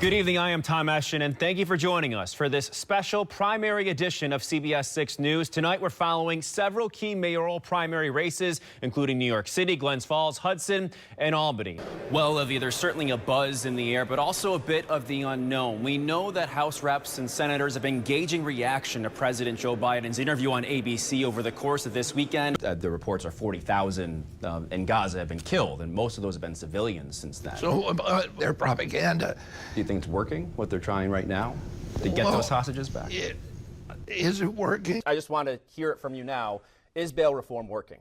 Good evening, I am Tom Eschen, and thank you for joining us for this special primary edition of CBS 6 News. Tonight, we're following several key mayoral primary races, including New York City, Glens Falls, Hudson, and Albany. Well, Olivia, there's certainly a buzz in the air, but also a bit of the unknown. We know that House reps and senators have engaging reaction to President Joe Biden's interview on ABC over the course of this weekend. The reports are 40,000 in Gaza have been killed, and most of those have been civilians since then. So their propaganda. Do you think it's working, what they're trying right now, to get those hostages back? Is it working? I just want to hear it from you now. Is bail reform working?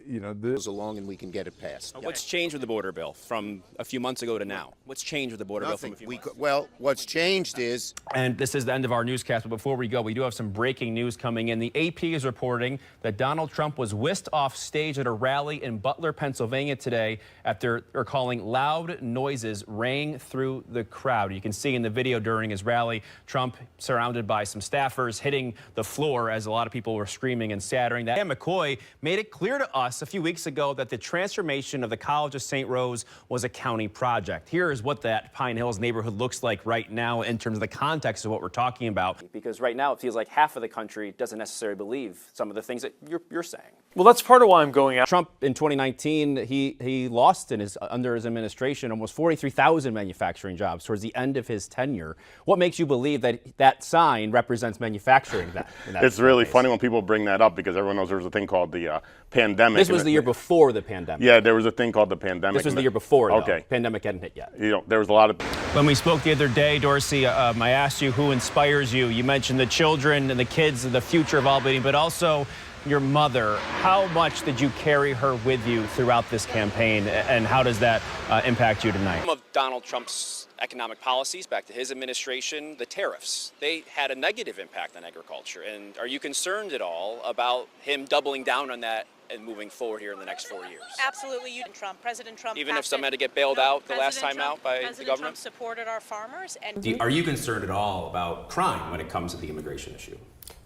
You know, this goes along and we can get it passed. What's changed with the border bill from a few months ago to now? What's changed with the border bill from a few months? Well, what's changed is... And this is the end of our newscast, but before we go, we do have some breaking news coming in. The AP is reporting that Donald Trump was whisked off stage at a rally in Butler, Pennsylvania today after calling loud noises rang through the crowd. You can see in the video during his rally, Trump surrounded by some staffers hitting the floor as a lot of people were screaming and scattering. That McCoy made it clear to us a few weeks ago that the transformation of the College of St. Rose was a county project. Here is what that Pine Hills neighborhood looks like right now in terms of the context of what we're talking about. Because right now it feels like half of the country doesn't necessarily believe some of the things that you're saying. Well, that's part of why I'm going out. Trump in 2019, he lost under his administration almost 43,000 manufacturing jobs towards the end of his tenure. What makes you believe that that sign represents manufacturing? It's really funny when people bring that up because everyone knows there was a thing called the pandemic. This was the year before the pandemic. Yeah, there was a thing called the pandemic. This was the year before, though. Okay. Pandemic hadn't hit yet. You know, there was a lot of... When we spoke the other day, Dorsey, I asked you who inspires you. You mentioned the children and the kids and the future of Albany, but also your mother. How much did you carry her with you throughout this campaign, and how does that impact you tonight? Some of Donald Trump's economic policies back to his administration, the tariffs, they had a negative impact on agriculture. And are you concerned at all about him doubling down on that and moving forward here in the next 4 years? Absolutely. President Trump even if some had to get bailed out the last time out by the government? President Trump supported our farmers. And are you concerned at all about crime when it comes to the immigration issue?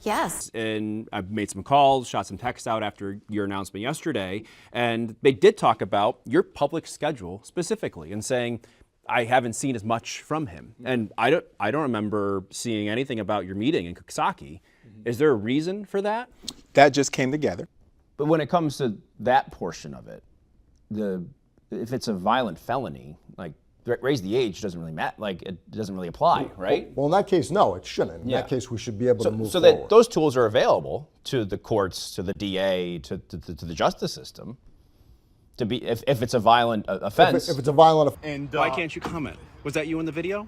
Yes. And I've made some calls, shot some texts out after your announcement yesterday, and they did talk about your public schedule specifically and saying, I haven't seen as much from him. And I don't remember seeing anything about your meeting in Coxsackie. Is there a reason for that? That just came together. But when it comes to that portion of it, if it's a violent felony, like raise the age doesn't really matter. Like it doesn't really apply, right? Well, in that case, no, it shouldn't. In that case, we should be able to move so forward. that those tools are available to the courts, to the DA, to the justice system, to be if it's a violent offense. If it's a violent offense. And why can't you comment? Was that you in the video?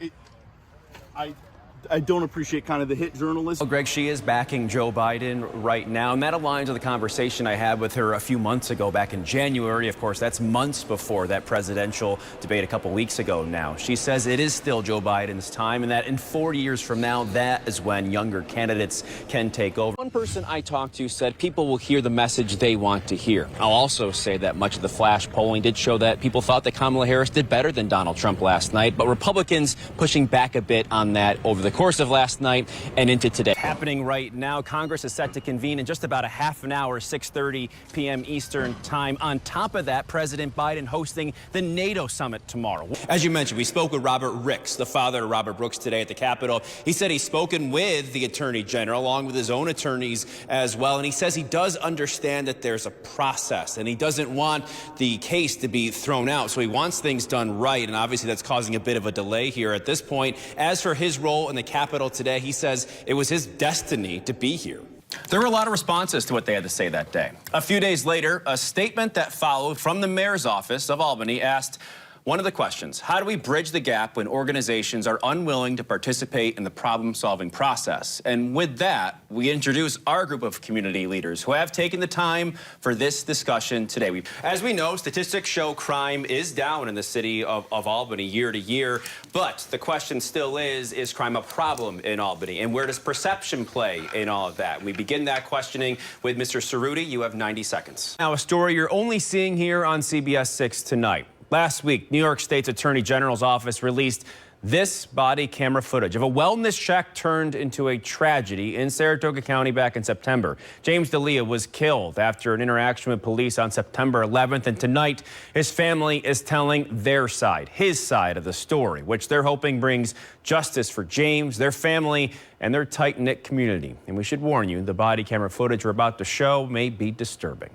I don't appreciate kind of the hit journalism. Well, Greg, she is backing Joe Biden right now, and that aligns with the conversation I had with her a few months ago, back in January. Of course, that's months before that presidential debate a couple weeks ago now. She says it is still Joe Biden's time, and that in 4 years from now, that is when younger candidates can take over. One person I talked to said people will hear the message they want to hear. I'll also say that much of the flash polling did show that people thought that Kamala Harris did better than Donald Trump last night, but Republicans pushing back a bit on that over the course of last night and into today. Happening right now, Congress is set to convene in just about a half an hour, 6:30 p.m. Eastern time. On top of that, President Biden hosting the NATO summit tomorrow. As you mentioned, we spoke with Robert Ricks, the father of Robert Brooks, today at the Capitol. He said he's spoken with the Attorney General along with his own attorneys as well, and he says he does understand that there's a process and he doesn't want the case to be thrown out, so he wants things done right, and obviously that's causing a bit of a delay here at this point. As for his role in the Capitol today, he says it was his destiny to be here. There were a lot of responses to what they had to say that day. A few days later, a statement that followed from the mayor's office of Albany asked one of the questions: how do we bridge the gap when organizations are unwilling to participate in the problem-solving process? And with that, we introduce our group of community leaders who have taken the time for this discussion today. As we know, statistics show crime is down in the city of Albany year to year, but the question still is crime a problem in Albany? And where does perception play in all of that? We begin that questioning with Mr. Cerruti. You have 90 seconds. Now, a story you're only seeing here on CBS 6 tonight. Last week, New York State's Attorney General's office released This body camera footage of a wellness check turned into a tragedy in Saratoga County back in September. James D'Elia was killed after an interaction with police on September 11th, and tonight his family is telling their side, his side of the story, which they're hoping brings justice for James, their family, and their tight-knit community. And we should warn you, the body camera footage we're about to show may be disturbing.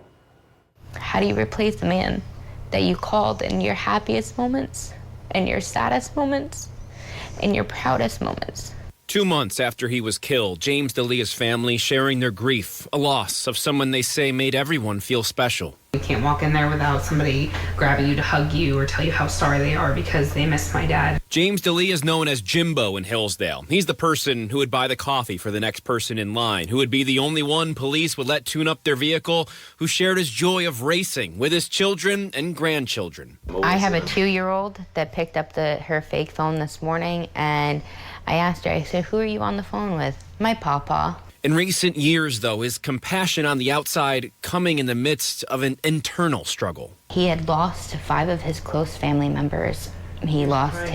How do you replace the man that you called in your happiest moments, and your saddest moments, and your proudest moments? 2 months after he was killed, James D'Elia's family sharing their grief, a loss of someone they say made everyone feel special. You can't walk in there without somebody grabbing you to hug you or tell you how sorry they are because they miss my dad. James D'Elia is known as Jimbo in Hillsdale. He's the person who would buy the coffee for the next person in line, who would be the only one police would let tune up their vehicle, who shared his joy of racing with his children and grandchildren. I have a 2-year-old that picked up her fake phone this morning, and I asked her, I said, "Who are you on the phone with?" "My papa." In recent years, though, his compassion on the outside coming in the midst of an internal struggle. He had lost 5 of his close family members. He had lost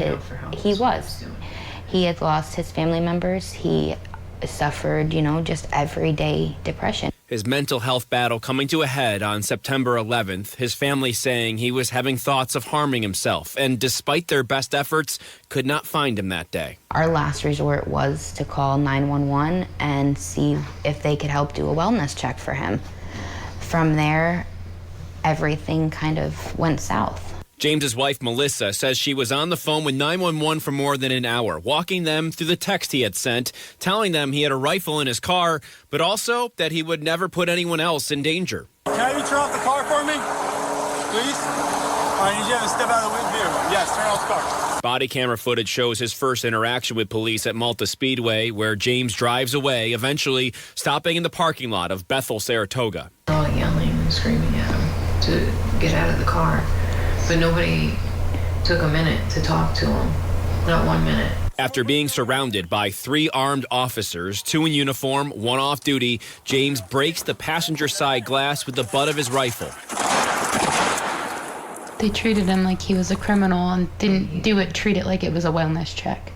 his family members. He suffered, just everyday depression. His mental health battle coming to a head on September 11th, his family saying he was having thoughts of harming himself, and despite their best efforts, could not find him that day. Our last resort was to call 911 and see if they could help do a wellness check for him. From there, everything kind of went south. James's wife, Melissa, says she was on the phone with 911 for more than an hour, walking them through the text he had sent, telling them he had a rifle in his car, but also that he would never put anyone else in danger. Can you turn off the car for me, please? I need you to step out of the vehicle. Yes, turn off the car. Body camera footage shows his first interaction with police at Malta Speedway, where James drives away, eventually stopping in the parking lot of Bethel, Saratoga. All yelling and screaming at him to get out of the car. But nobody took a minute to talk to him. Not 1 minute. After being surrounded by 3 armed officers, 2 in uniform, 1 off duty, James breaks the passenger side glass with the butt of his rifle. They treated him like he was a criminal and didn't treat it like it was a wellness check.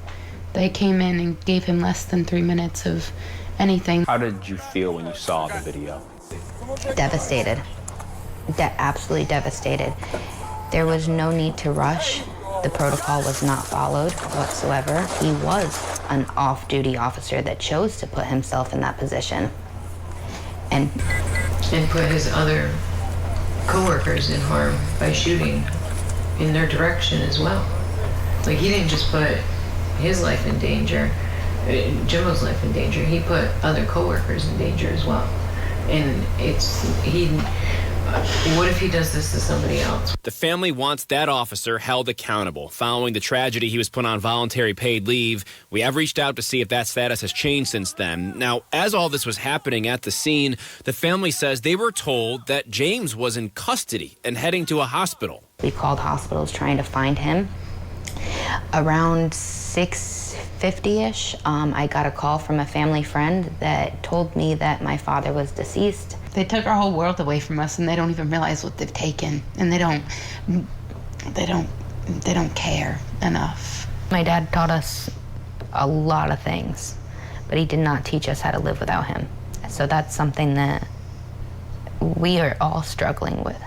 They came in and gave him less than 3 minutes of anything. How did you feel when you saw the video? Devastated. Absolutely devastated. There was no need to rush. The protocol was not followed whatsoever. He was an off-duty officer that chose to put himself in that position. And put his other coworkers in harm by shooting in their direction as well. Like, he didn't just put his life in danger, Jimbo's life in danger. He put other coworkers in danger as well. And what if he does this to somebody else? The family wants that officer held accountable. Following the tragedy, he was put on voluntary paid leave. We have reached out to see if that status has changed since then. Now, as all this was happening at the scene, the family says they were told that James was in custody and heading to a hospital. We called hospitals trying to find him. Around 6:50-ish, I got a call from a family friend that told me that my father was deceased. They took our whole world away from us, and they don't even realize what they've taken, and they don't care enough. My dad taught us a lot of things, but he did not teach us how to live without him. So that's something that we are all struggling with.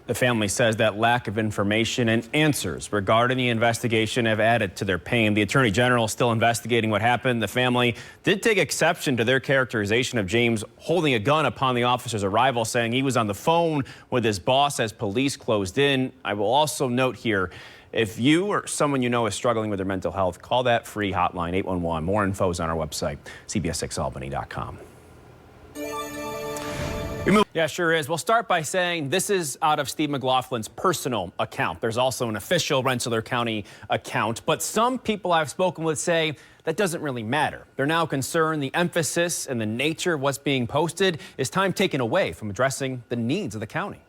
The family says that lack of information and answers regarding the investigation have added to their pain. The Attorney General is still investigating what happened. The family did take exception to their characterization of James holding a gun upon the officer's arrival, saying he was on the phone with his boss as police closed in. I will also note here, if you or someone you know is struggling with their mental health, call that free hotline, 811. More info is on our website, cbs6albany.com. Yeah, sure is. We'll start by saying this is out of Steve McLaughlin's personal account. There's also an official Rensselaer County account, but some people I've spoken with say that doesn't really matter. They're now concerned the emphasis and the nature of what's being posted is time taken away from addressing the needs of the county.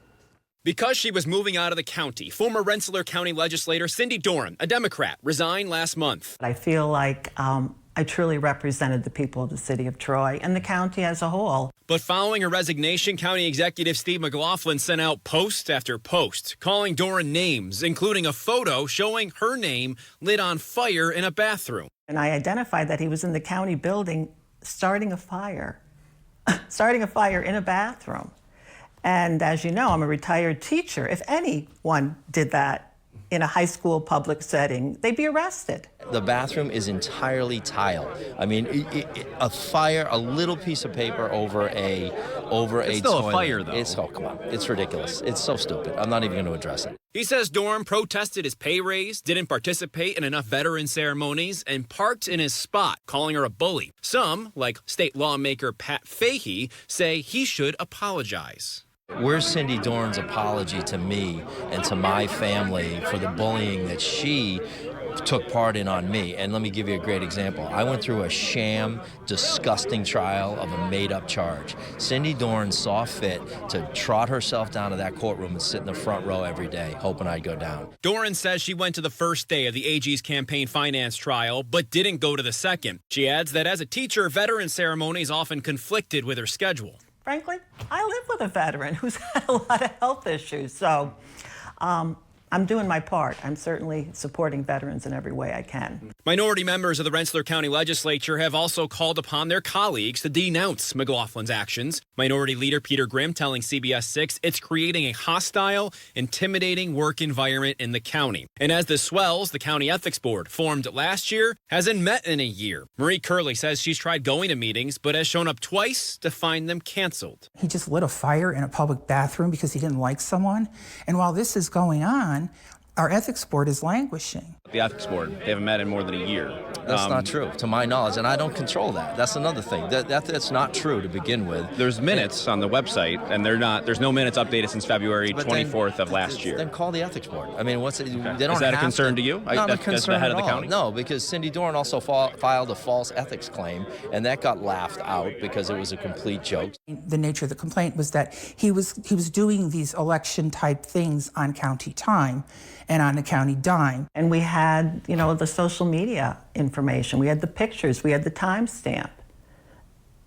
Because she was moving out of the county, former Rensselaer County legislator Cindy Doran, a Democrat, resigned last month. I feel like I I truly represented the people of the city of Troy and the county as a whole. But following her resignation, County Executive Steve McLaughlin sent out post after post, calling Doran names, including a photo showing her name lit on fire in a bathroom. And I identified that he was in the county building starting a fire, starting a fire in a bathroom. And as you know, I'm a retired teacher. If anyone did that in a high school public setting, they'd be arrested. The bathroom is entirely tile. I mean, a fire, a little piece of paper over a toilet. It's still a fire, though. Oh, come on. It's ridiculous. It's so stupid. I'm not even going to address it. He says Doran protested his pay raise, didn't participate in enough veteran ceremonies, and parked in his spot, calling her a bully. Some, like state lawmaker Pat Fahey, say he should apologize. Where's Cindy Doran's apology to me and to my family for the bullying that she took part in on me? And let me give you a great example. I went through a sham, disgusting trial of a made-up charge. Cindy Doran saw fit to trot herself down to that courtroom and sit in the front row every day, hoping I'd go down. Doran says she went to the first day of the AG's campaign finance trial, but didn't go to the second. She adds that as a teacher, veteran ceremonies often conflicted with her schedule. Frankly, I live with a veteran who's had a lot of health issues, so I'm doing my part. I'm certainly supporting veterans in every way I can. Minority members of the Rensselaer County Legislature have also called upon their colleagues to denounce McLaughlin's actions. Minority Leader Peter Grimm telling CBS 6 it's creating a hostile, intimidating work environment in the county. And as this swells, the County Ethics Board, formed last year, hasn't met in a year. Marie Curley says she's tried going to meetings, but has shown up twice to find them canceled. He just lit a fire in a public bathroom because he didn't like someone. And while this is going on, our ethics board is languishing. The ethics board, they haven't met in more than a year. That's not true, to my knowledge, and I don't control that. That's another thing. That's not true to begin with. There's minutes on the website, and there's no minutes updated since February 24th of last year. Then call the ethics board. I mean, they don't Is that a concern to you? Not a concern as the head at of the all. county? No, because Cindy Doran also filed a false ethics claim, and that got laughed out because it was a complete joke. The nature of the complaint was that he was doing these election-type things on county time and on a county dime. And we had, the social media information. We had the pictures. We had the timestamp.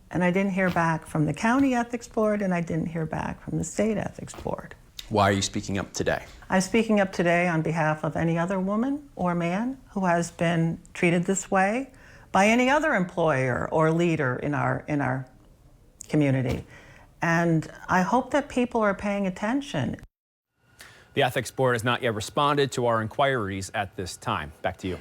And I didn't hear back from the County Ethics Board, and I didn't hear back from the State Ethics Board. Why are you speaking up today? I'm speaking up today on behalf of any other woman or man who has been treated this way by any other employer or leader in our community. And I hope that people are paying attention. The Ethics Board has not yet responded to our inquiries at this time. Back to you.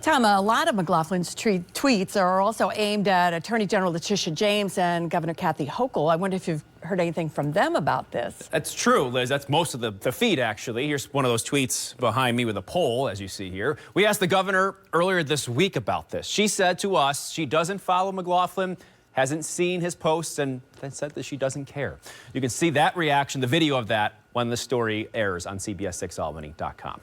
Tom, a lot of McLaughlin's tweets are also aimed at Attorney General Letitia James and Governor Kathy Hochul. I wonder if you've heard anything from them about this. That's true, Liz. That's most of the feed, actually. Here's one of those tweets behind me with a poll, as you see here. We asked the governor earlier this week about this. She said to us she doesn't follow McLaughlin, hasn't seen his posts, and then said that she doesn't care. You can see that reaction, the video of that, when the story airs on CBS6Albany.com.